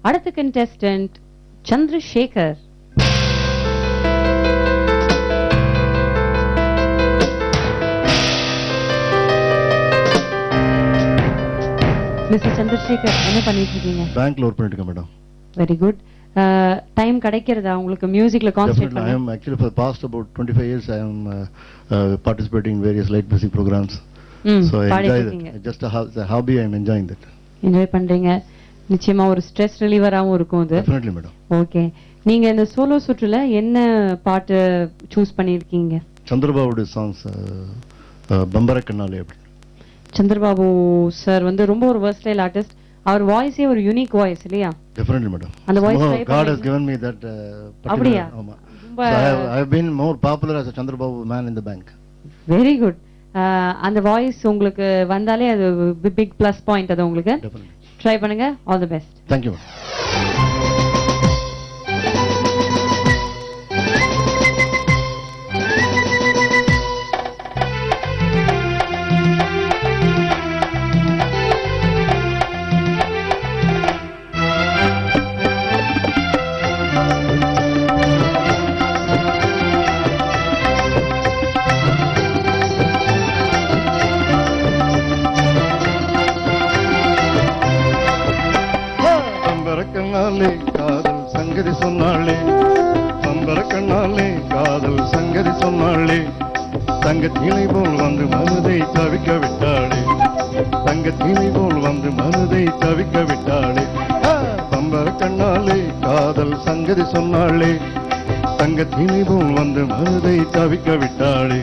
அடுத்த contestant Chandrasekhar. Mister Chandrasekhar என்ன பண்ணிட்டு இருக்கீங்க? பேங்க்ல ஒர்க் பண்ணிட்டு இருக்கேன் மேடம். Very good. டைம் கிடைக்கிறதா உங்களுக்கு மியூசிக்ல கான்சென்ட்ரேட் பண்ண? I am actually for the past about 25 years I am participating in various light music programs. So I enjoy it. Just a hobby, I am enjoying that. Enjoy பண்றீங்க. நிச்சயமா ஒரு stress ரிலீவராவும் இருக்கும் அது. Definitely madam. Okay. நீங்க இந்த solo சுற்றுல என்ன பாட்டு choose பண்ணிருக்கீங்க? சந்திரபாபுடைய சாங்ஸ் பம்பரக்கண்ணாலே அப்படி. சந்திரபாபு சார் வந்து ரொம்ப ஒரு வெர்சடைல் ஆர்டிஸ்ட். அவர் வாய்ஸே ஒரு யூனிக் வாய்ஸ் இல்லையா? Definitely madam. அந்த voice God has given me that அப்படியா? ஆமா. I have been more popular as a Chandrababu man in the bank. Very good. அந்த வாய்ஸ் உங்களுக்கு வந்தாலே அது பிக் ப்ளஸ் பாயிண்ட் அது உங்களுக்கு. ட்ரை பண்ணுங்க. All the best. Thank you. காதல் சங்கதி சொன்னாளே பம்பரக்கண்ணாலே காதல் சங்கதி சொன்னாளே தங்கத்தினை போல் வந்து மனதை தவிக்க விட்டாளே தங்கத்தினை போல் வந்து மனதை தவிக்க விட்டாளே பம்பரக்கண்ணாலே காதல் சங்கதி சொன்னாளே தங்கத்தினை போல் வந்து மனதை தவிக்க விட்டாளே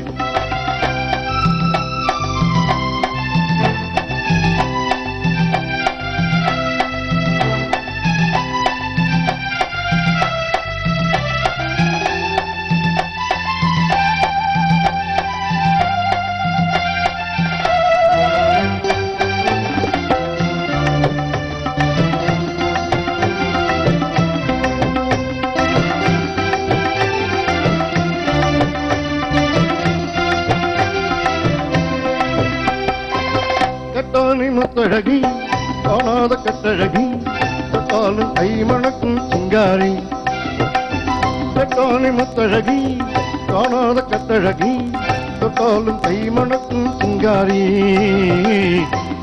முத்தழகி காணாத கட்டழகி தொட்டாலும் கை மணக்கும் சிங்காரி கட்டாணி முத்தழகி காணாத கட்டழகி தொட்டாலும் கை மணக்கும் சிங்காரி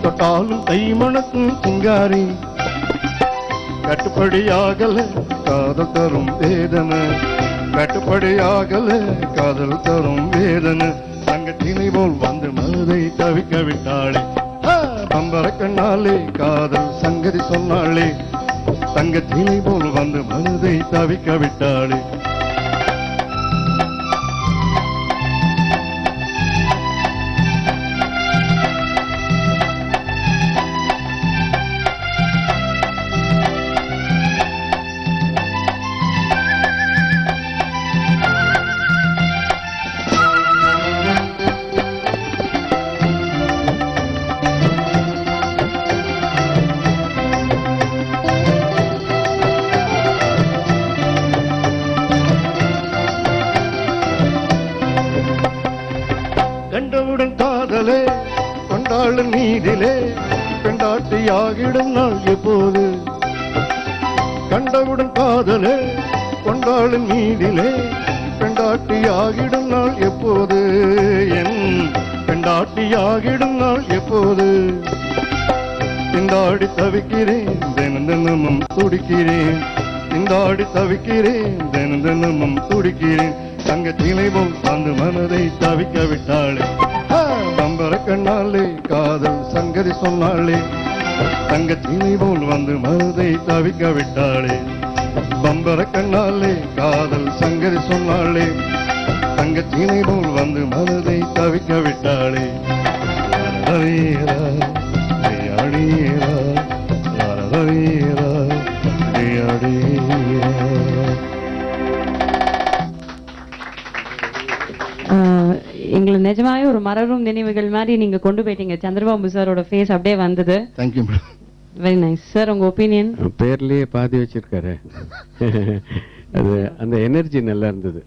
தொட்டாலும் கை மணக்கும் சிங்காரி கட்டுப்படியாகல காதல் தரும் வேதனை கட்டுப்படியாகல காதல் தரும் வேதனை தங்கத்தினை போல் வந்து மனதை தவிக்க விட்டாளே பம்பரக்கண்ணாலே காதல் சங்கதி சொன்னாளே தங்கத்தினை போல் வந்து மனதை தவிக்க விட்டாளே கண்டவுடன் காதலே கொண்டாளும் நீதிலே பெண்டாட்டியாகிடும் நாள் எப்போது கண்டவுடன் காதலே கொண்டாளும் நீதிலே பெண்டாட்டியாகிடும் நாள் எப்போது என் பெண்டாட்டியாகிடும் நாள் எப்போது திண்டாடி தவிக்கிறேன் தினம் தினமும் துடிக்கிறேன் திண்டாடி தவிக்கிறேன் தினம் தினமும் துடிக்கிறேன் தங்கத்தினை போல் வந்து மனதை தவிக்க விட்டாளே பம்பரக்கண்ணாலே காதல் சங்கதி சொன்னாளே தங்கத்தினை போல் வந்து மனதை தவிக்க விட்டாளே பம்பரக்கண்ணாலே காதல் சங்கதி சொன்னாளே தங்கத்தினை போல் வந்து மனதை தவிக்க விட்டாளே ஹரீரா ஹரியாடீரா ஹரீரா ஹரியாடீரா. எங்களை நிஜமாவே ஒரு மலரும் நினைவுகள் மாதிரி நீங்க கொண்டு போயிட்டீங்க. சந்திரபாபு சாரோட ஃபேஸ் அப்படியே வந்தது. Thank you madam. Very nice sir. உங்க ஒப்பீனியன்? பேர்லயே பாதி வச்சிருக்காரு. அது அந்த எனர்ஜி நல்லா இருந்தது.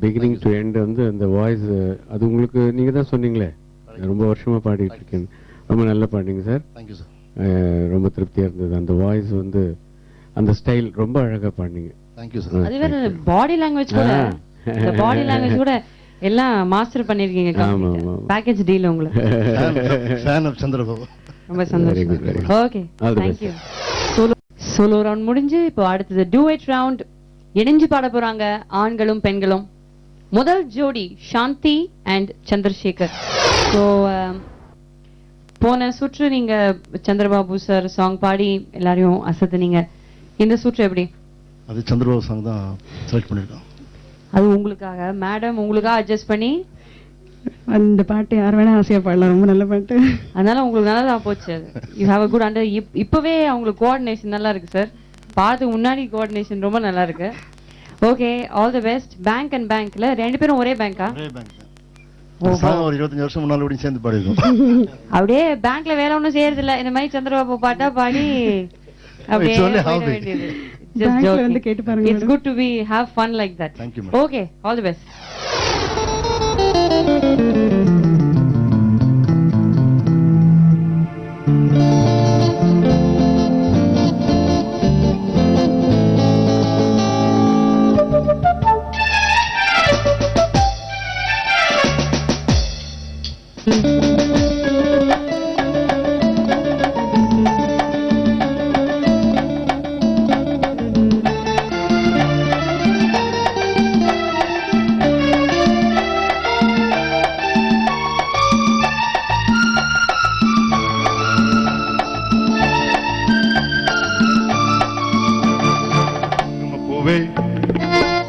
பிகினிங் டு எண்ட் வந்து அந்த வாய்ஸ் அது உங்களுக்கு நீங்க தான் சொன்னீங்களே ரொம்ப வருஷமா பாடிட்டு இருக்கேன். ரொம்ப நல்லா பாடிங்க சார். Thank you sir. ரொம்ப திருப்தியா இருந்தது. அந்த வாய்ஸ் வந்து அந்த ஸ்டைல் ரொம்ப அழகா பாடுனீங்க. Thank you sir. அது வேற பாடி லாங்குவேஜ் கூட, இந்த பாடி லாங்குவேஜ் கூட எல்லாம் மாஸ்டர் பண்ணிருக்கீங்க. பேக்கேஜ் டீல் உங்களுக்கு. Fan of Chandrababu. ரொம்ப சந்தோஷம். Okay, thank you. Solo round முடிஞ்சு இப்போ அடுத்தது டுயட் ரவுண்ட். இணைஞ்சு பாட போறாங்க ஆண்களும் பெண்களும். முதல் ஜோடி சாந்தி அண்ட் சந்திரசேகர். ஸோ போன சுற்று நீங்க சந்திரபாபு சார் சாங் பாடி எல்லாரையும் அசத்துனீங்க. இந்த சுற்று எப்படி? அது சந்திரபாபு சாங் தான் செலக்ட் பண்ணிருக்கோம். அது உங்களுக்காக மேடம் உங்களுக்காக அட்ஜஸ்ட் பண்ணி அந்த பாட்டு யார் வேணா ஆசையா பாடலாம். ரொம்ப நல்ல பாட்டு. அதனால உங்களுக்கு நல்லா தான் போச்சு. You have a good under. இப்பவே அவங்களுக்கு கோஆர்டினேஷன் நல்லா இருக்கு சார். பாடத்துக்கு முன்னாடி கோஆர்டினேஷன் ரொம்ப நல்லா இருக்கு. Okay, all the best. Bank and பேங்க்ல ரெண்டு பேரும் ஒரே பேங்கா? ஒரே பேங்க். ஒரு 25 வருஷம் முன்னால கூட சேர்ந்து பாடிருக்கோம். அப்படியே பேங்க்ல வேற ஒண்ணும் செய்யறது இல்ல, இந்த மாதிரி சந்திரபாபு பாட்டா பாடி அப்படியே வேண்டியது. பேங்க்ல வந்து கேட்டு பாருங்க. It's good to be have fun like that. Thank you, madam. Okay, all the best.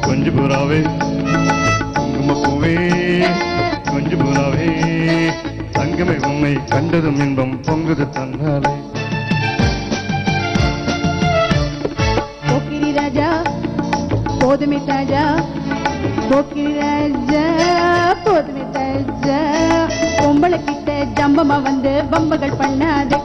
கொஞ்சம் புறாவே குங்குமப்பூவே கொஞ்சம் புறாவே தங்கமே உண்மை கண்டதும் இன்பம் பொங்குது தன்னாலே. போக்கிரி ராஜா போதுமே தாஜா, போக்கிரி ராஜா போதுமே தாஜா, பொம்பளை கிட்ட ஜம்பமா வந்து பம்புகள் பண்ணாதே.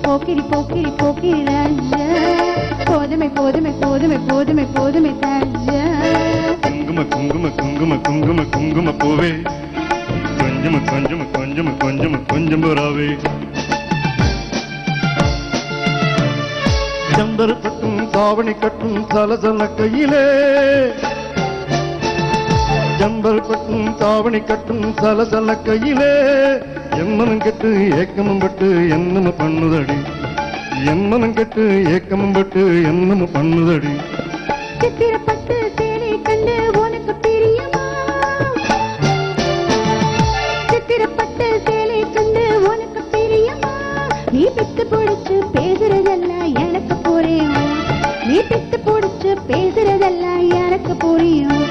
போக்கிரி போக்கிரி போக்கிரி ராஜா, போதுமை போதுமை போதுமை போதுமை போதுமை தாஜா. குங்கும குங்கும குங்கும குங்கும குங்கும பூவே கொஞ்சம் கொஞ்சம் கொஞ்சம் கொஞ்சம் கொஞ்சம் புறாவே. ஜம்பர் கட்டும் தாவணி கட்டும் சலசல கையிலே, ஜம்பர் கட்டும் தாவணி கட்டும் சலசல கையிலே, எம்மனும் கெட்டு ஏக்கமும் பட்டு என்னம பண்ணுதடி, எம்மனும் கெட்டு ஏக்கமும் பட்டு என்னம பண்ணுதடி. சித்திரப்பட்டு சேலை கண்டு உனக்கு பிரியமா, சித்திரப்பட்டு சேலை கண்டு உனக்கு பிரியமா, நீ பித்து பிடிச்சு பேசுறதெல்லாம் எனக்கு புரியும், நீ பித்து பிடிச்சு பேசுறதெல்லாம் எனக்கு புரியும்.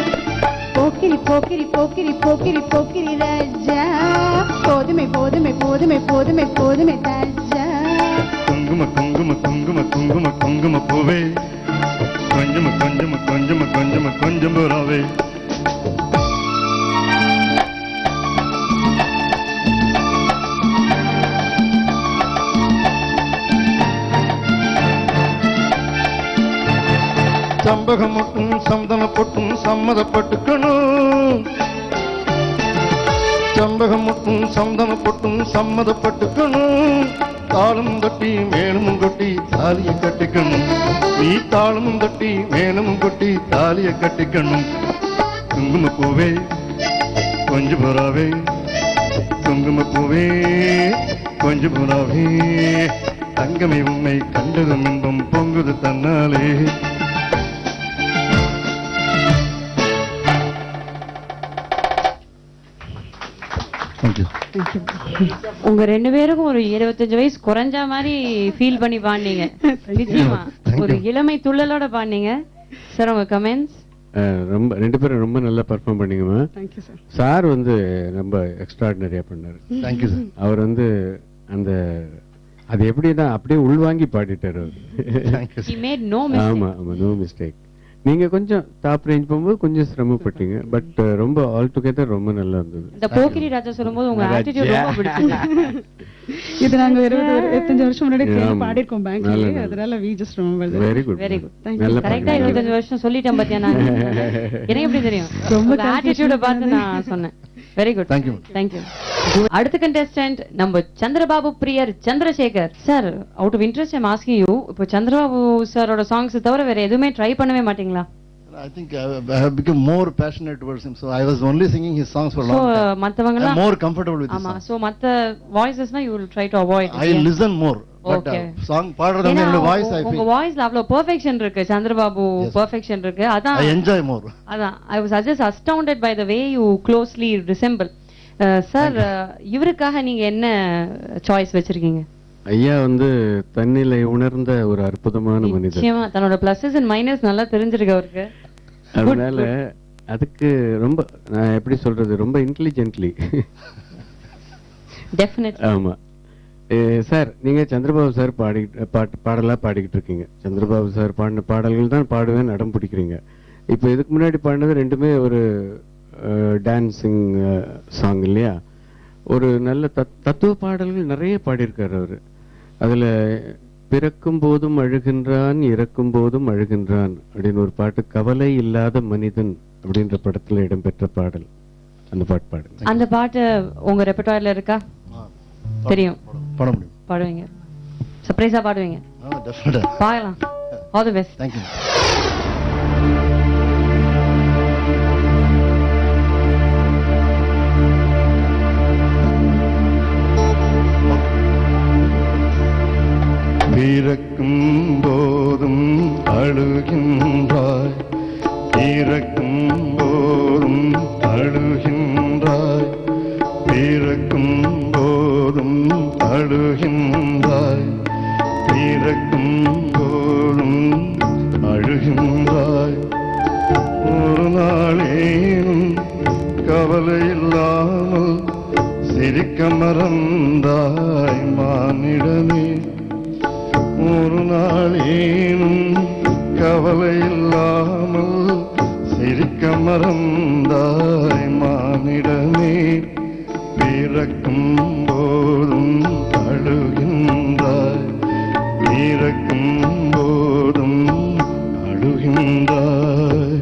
போக்கிரி போக்கிரி போக்கிரி போக்கிரி போக்கிரி ராஜா, போதுமை போதுமை போதுமை போதுமை போதுமை தாஜா. குங்கும குங்கும குங்கும குங்கும குங்கும பூவே கொஞ்சம் கொஞ்சம் கொஞ்சம் கொஞ்சம் கொஞ்சம் புறாவே. சம்பகம் மட்டும் சந்தன பொட்டும் சம்மதப்பட்டுக்கணும், சம்பகம் மட்டும் சந்தன பொட்டும் சம்மதப்பட்டுக்கணும், தாளமும் தட்டி மேளமும் கொட்டி தாலியை கட்டிக்கணும், நீ தாளமும் தட்டி மேளமும் கொட்டி தாலியை கட்டிக்கணும். குங்கும பூவே கொஞ்சம் புறாவே, குங்கும பூவே கொஞ்சம் புறாவே, தங்கமே உண்மை கண்டதும் இன்பம் பொங்குது தன்னாலே. உங்க ரெண்டு பேருக்கும் ஒரு 25 வயசு குறைஞ்ச மாதிரி ஃபீல் பண்ணி பாடுனீங்க. நிச்சயமா ஒரு இளமை துள்ளலோட பாடுனீங்க. சார் உங்க கமெண்ட்ஸ்? ரொம்ப ரெண்டு பேரும் ரொம்ப நல்லா பெர்ஃபார்ம் பண்ணீங்கம்மா. Thank you sir. சார் வந்து ரொம்ப எக்ஸ்ட்ராடினரியா பண்ணாரு. Thank you sir. அவர் வந்து அந்த அது எப்படின்னா அப்படியே உள்வாங்கி பாடிட்டாரு அவரு. Thank you He made no mistake. ஆமா ஆமா, நோ மிஸ்டேக். நீங்க கொஞ்சம் டாப் ரேஞ்ச் போகும்போது கொஞ்சம் சிரமப்பட்டீங்க, பட் ரொம்ப ஆல் டுகெதர் ரொம்ப நல்லா இருந்தது. இந்த போக்கிரி ராஜா சொல்லும்போது உங்க ஆட்டிடியூட் ரொம்ப பிடிச்சது. இது நாங்க 25 வருஷம் முன்னாடி ஆமா. பாடிருக்கோம் பேங்க்ல, நல்லது. அதனால we just remember that. Very good very good. Thank you. நல்ல கரெக்டா பாடுங்க. 25 வருஷம் சொல்லிட்டேன் பாத்தியா நான். எனக்கு எப்படி தெரியும்? ரொம்ப உங்க ஆட்டிடியூட பார்த்து நான் சொன்னேன். Very good. Thank you. Thank you. அடுத்த கண்டெஸ்டன்ட் நம்ம சந்திரபாபு பிரியர் Chandrasekhar sir. Out of interest I'm asking you, இப்போ சந்திரபாபு சாரோட சாங்ஸ் தவிர வேற எதுவுமே ட்ரை பண்ணவே மாட்டீங்களா? I think I have become more passionate towards him, so I was only singing his songs for a so long time. மத்தவங்க I'm more comfortable with his ஆமா, songs. So மத்த வாய்ஸஸ்னா you will try to avoid. I listen more, but Okay. song பாடுறது வந்து என்னோட voice I உங்க feel வாய்ஸ்ல அவ்வளவு பெர்ஃபெக்ஷன் இருக்கு, சந்திரபாபு பெர்ஃபெக்ஷன் இருக்கு. அதான் I enjoy more. அதான் I was just astounded by the way you closely resemble. Sir, இவருக்காக நீங்க என்ன சாய்ஸ் வச்சிருக்கீங்க? ஐயா வந்து தன்னிலை உணர்ந்த ஒரு அற்புதமான மனிதர். நிச்சயமா தன்னோட பிளஸஸ் அண்ட் மைனஸ் நல்லா தெரிஞ்சிருக்கு அவருக்கு. அதனால அதுக்கு ரொம்ப நான் எப்படி சொல்றது, ரொம்ப இன்டெலிஜென்ட்லி. டெஃபினெட். ஆமா சார், நீங்க சந்திரபாபு சார் பாடலா பாடிக்கிட்டு இருக்கீங்க. சந்திரபாபு சார் பாடின பாடல்கள் தான் பாடுவேன் அடம் பிடிக்கிறீங்க. இப்போ இதுக்கு முன்னாடி பாடினது ரெண்டுமே ஒரு டான்சிங் சாங் இல்லையா? ஒரு நல்ல தத்துவ பாடல்கள் நிறைய பாடியிருக்காரு அவரு. அதுல பிறக்கும் போதும் அழுகின்றான், இறக்கும் போதும் அழுகின்றான் அப்படின்னு ஒரு பாட்டு, கவலை இல்லாத மனிதன் அப்படின்ற படத்துல இடம்பெற்ற பாடல். அந்த பாட்டு பாடுங்க. அந்த பாட்டு உங்க ரெpertoireல இருக்கா? தெரியும், பாட முடியும். பாடுவீங்க, சர்ப்ரைஸா பாடுவீங்க. Definitely. பார்க்கலாம். All the best. Thank you. பிறக்கும் போதும் அழுகின்றாய், இறக்கும் போதும் அழுகின்றாய், பிறக்கும் போதும் அழுகின்றாய், இறக்கும் போதும் அழுகின்றாய். ஒரு நாளேனும் கவலை இல்லாமல் சிரிக்க மறந்தாய் மானிடமே. ஒரு நாளேனும் கவலை இல்லாமல் சிரிக்க மறந்தாய் மானிடமே. பிறக்கும் போதும் அழுகின்றாய், இறக்கும் போதும் அழுகின்றாய்.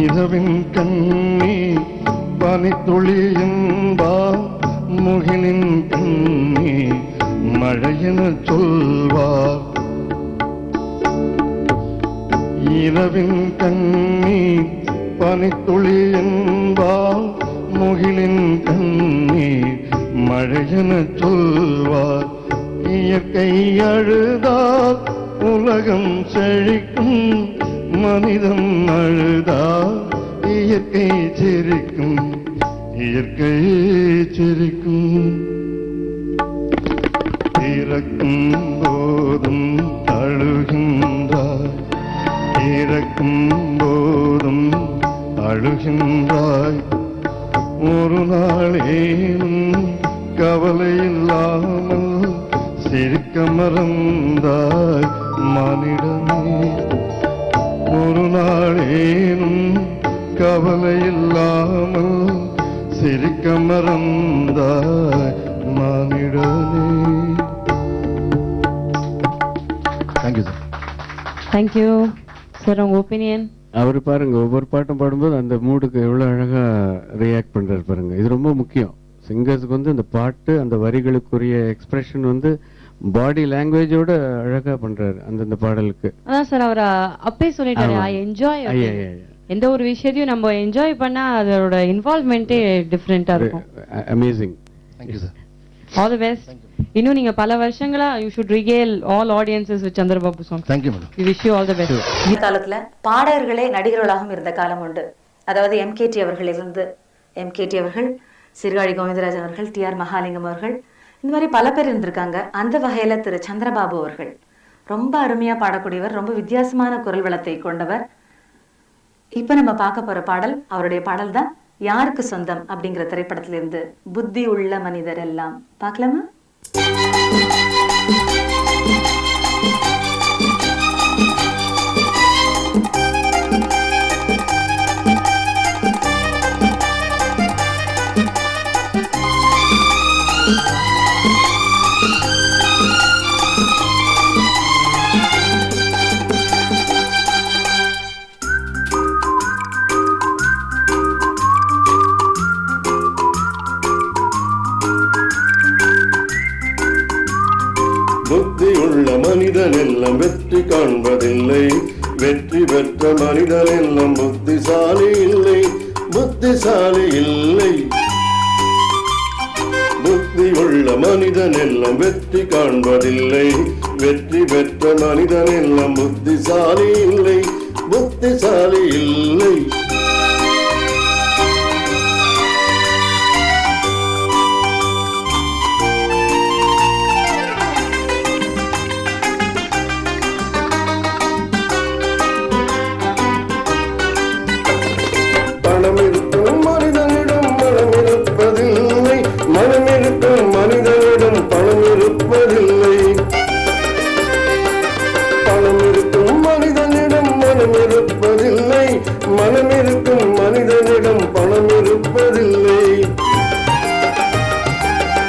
இரவின் கண்ணி பனித்துளி என்பா, முகிலின் கண்ணி மழையென சொல்வார். இரவின் கண்ணி பனித்துளி என்பா, முகிலின் கண்ணி மழையென சொல்வார். இயற்கை அழுதால் உலகம் செழிக்கும், மனிதம் அழுதால் இயற்கை சிரிக்கும், இயற்கை சிரிக்கும். இறக்கும் போதும் அழுகின்றாய், இறக்கும் போதும் அழுகின்றாய். ஒரு நாளேனும் கவலை இல்லாமல் சிரிக்க மறந்தாய் மானிடமே. ஒரு நாளேனும் கவலை இல்லாமல் சிரிக்க மறந்தாய் மானிடமே. Thank you sir. Thank you sir. உங்க ஒப்பீனியன்? அவரு பாருங்க, ஒவ்வொரு பாட்டும் பாடும்போது அந்த மூடுக்கு எவ்வளவு அழகா ரியாக்ட் பண்றாரு பாருங்க. இது ரொம்ப முக்கியம். சிங்கர்ஸ்க்கு வந்து அந்த பாட்டு, அந்த வரிகளுக்குரிய எக்ஸ்பிரஷன் வந்து பாடி லாங்குவேஜோட அழகா பண்றாரு அந்தந்த பாடலுக்கு. அதான் சார், அவர் அப்பே சொல்லிட்டாரு, ஐ என்ஜாய். எந்த ஒரு விஷயத்தையும் நம்ம என்ஜாய் பண்ணா அதோட இன்வால்வ்மெண்டே டிஃபரெண்டா இருக்கும். Amazing. Thank you sir. All the best. இன்னும் நீங்க பல வருஷங்களா you should recall all audiences with Chandrababu song. Thank you madam. We wish you all the best. இந்த காலத்துல பாடகர்களே நடிகர்களாகவும் இருந்த காலம் உண்டு. அதாவது எம்கேடி அவர்களிலிருந்து எம்கேடி அவர்கள், சீர்காழி கோவிந்தராஜன் அவர்கள், டிஆர் மகாலிங்கம் அவர்கள், இந்த மாதிரி பல பேர் இருந்திருக்காங்க. அந்த வகையில திரு சந்திரபாபு அவர்கள் ரொம்ப அருமையா பாடக்கூடியவர், ரொம்ப வித்தியாசமான குரல் வளத்தை கொண்டவர். இப்ப நம்ம பார்க்க போற பாடல் அவருடைய பாடல் தான். யாருக்கு சொந்தம் அப்படிங்கிற திரைப்படத்திலிருந்து புத்தி உள்ள மனிதர் எல்லாம். பார்க்கலாமா? புத்தியுள்ள மனிதன் எல்லாம் வெற்றி காண்பதில்லை, வெற்றி பெற்ற மனிதன் எல்லாம் புத்திசாலி இல்லை, புத்திசாலி இல்லை. புத்தியுள்ள மனிதன் எல்லாம் வெற்றி காண்பதில்லை, வெற்றி பெற்ற மனிதன் எல்லாம் புத்திசாலி இல்லை, புத்திசாலி இல்லை. பணம் இருக்கும் மனிதனிடம் மனம் இருப்பதில்லை, மனம் இருக்கும் மனிதனிடம் பணம் இருப்பதில்லை. பணம் இருக்கும் மனிதனிடம் மனம் இருப்பதில்லை, மனம் இருக்கும் மனிதனிடம் பணம் இருப்பதில்லை.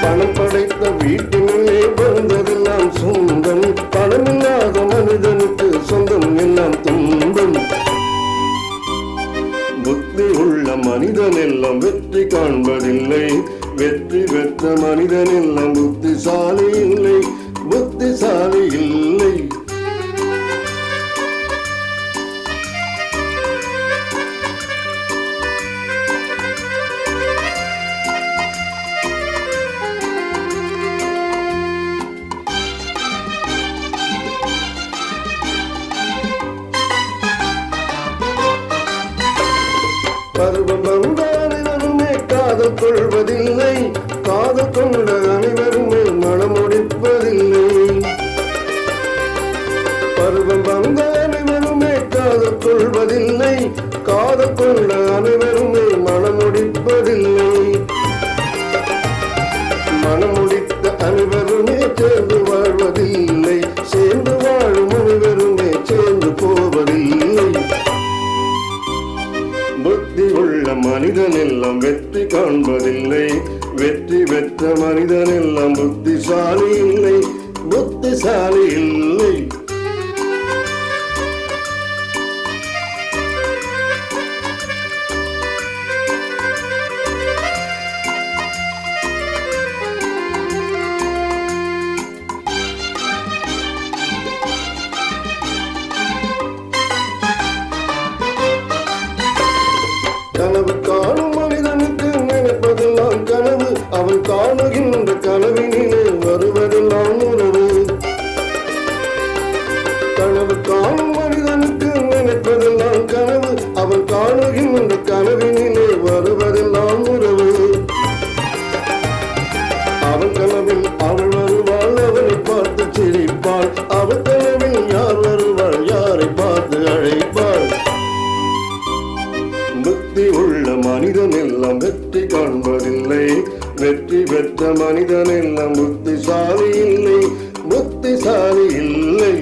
பணம் படைத்த வீட்டினுள்ளே பிறந்ததெல்லாம் சொந்தம், பணமில்லாத மனிதனுக்கு சொந்தம் எல்லாம் துன்பம். புத்தி உள்ள மனிதன் எல்லாம் வெற்றி காண்பதில்லை, வெற்றி பெற்ற மனிதன் எல்லாம் புத்திசாலி இல்லை, புத்திசாலி இல்லை. பருவம் வந்த அனைவருமே காதல் கொள்வதில்லை, காதல் கொண்ட அனைவருமே மனம் முடிப்பதில்லை. பருவம் வந்த அனைவருமே காதல் கொள்வதில்லை, காதல் கொண்ட அனைவருமே மனம் முடிப்பதில்லை. மனம் முடித்த அனைவருமே சேர்ந்து வாழ்வதில்லை, சேர்ந்து வாழும் அனைவருமே சேர்ந்து போவதில்லை. புத்தி உள்ள மனிதன் எல்லாம் வெற்றி காண்பதில்லை, வெற்றி பெற்ற மனிதன் எல்லாம் புத்திசாலி இல்லை, புத்திசாலி இல்லை. கனவு காணும் மனிதனுக்கு நினைப்பதெல்லாம் கனவு, அவன் காணுகின்ற கனவினிலே வருவதெல்லாம் உறவு. கனவு காணும் மனிதனுக்கு நினைப்பதெல்லாம் கனவு, அவன் காணுகின்ற கனவினிலே வருவதெல்லாம் உறவு. அவன் கனவில் அவள் வருவாள், அவனை பார்த்து சிரிப்பாள், அவள் கனவில் யார் வருவாள், யாரை பார்த்து அழைப்பாள். புத்தி உள்ள மனிதன் எல்லாம் வெற்றி காண்பதில்லை, வெற்றி பெற்ற மனிதன் எல்லாம் புத்திசாலி இல்லை, புத்திசாலி இல்லை.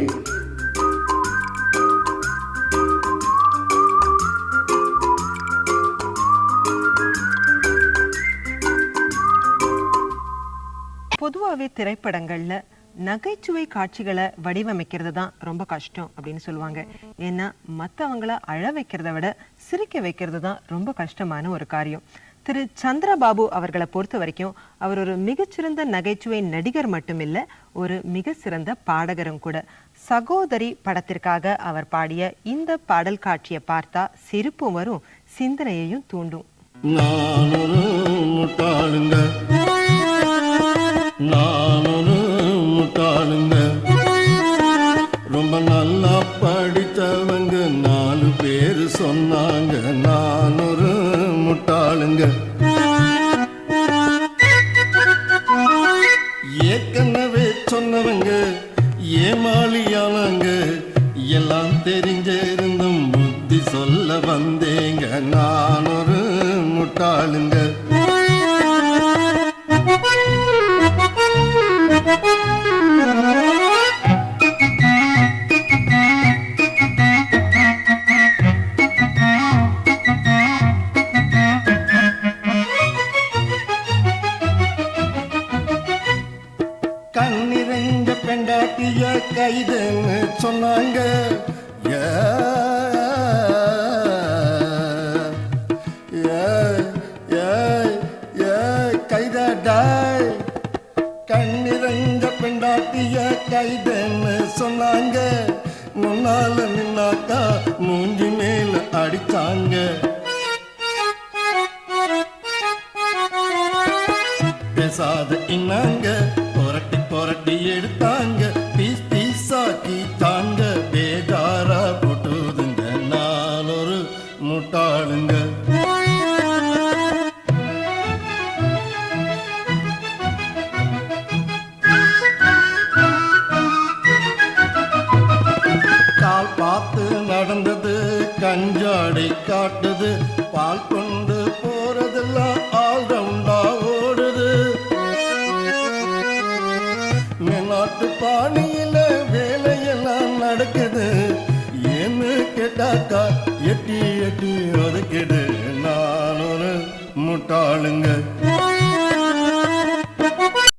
பொதுவாகவே திரைப்படங்கள்ல நகைச்சுவை காட்சிகளை வடிவமைக்கிறது தான் ரொம்ப கஷ்டம் அப்படின்னு சொல்லுவாங்க. ஏன்னா மற்றவங்கள அழ வைக்கிறத விட சிரிக்க வைக்கிறது தான் ரொம்ப கஷ்டமான ஒரு காரியம். திரு சந்திரபாபு அவர்களை பொறுத்த வரைக்கும் அவர் ஒரு மிகச்சிறந்த நகைச்சுவை நடிகர் மட்டுமில்ல, ஒரு மிக சிறந்த பாடகரும் கூட. சகோதரி படத்திற்காக அவர் பாடிய இந்த பாடல் காட்சியை பார்த்தா சிரிப்பும் வரும், சிந்தனையையும் தூண்டும். நானொரு முட்டாளுங்க, நானொரு முட்டாளுங்க, ரொம்ப நல்லா படித்தவங்க 4 பேர் சொன்னாங்க, நானொரு முட்டாளுங்க. ஏற்கனவே சொன்னவங்க ஏமாளியானாங்க, எல்லாம் தெரிஞ்சிருந்தும் புத்தி சொல்ல வந்த முட்டாளுங்க. கண்ணிறங்க பெண்டாட்டிய கைதுன்னு சொன்னாங்க. கைதாடாய் கண்ணிறங்க பெண்டாட்டிய கைதுன்னு சொன்னாங்க. முன்னால நின்னாக்கா மூஞ்சி மேல அடிச்சாங்க. பேசாத இன்னாங்க புரட்டி புரட்டி எடுத்தாங்க. பீஸ் பீஸாக்கிட்டாங்க. பேஜாரா போட்டுதுங்க நான் ஒரு முட்டாளுங்க. கால் பார்த்து நடந்தது கஞ்சாடை காட்டுது. பால் கொண்டு போறதெல்லாம் ஆல் ரவுண்டா ஓடுது. நாட்டு பாணியில வேலையெல்லாம் நடக்குது. ஏன்னு கேட்டாக்கா எட்டி எட்டி ஒதுக்குது நான் ஒரு முட்டாளுங்க.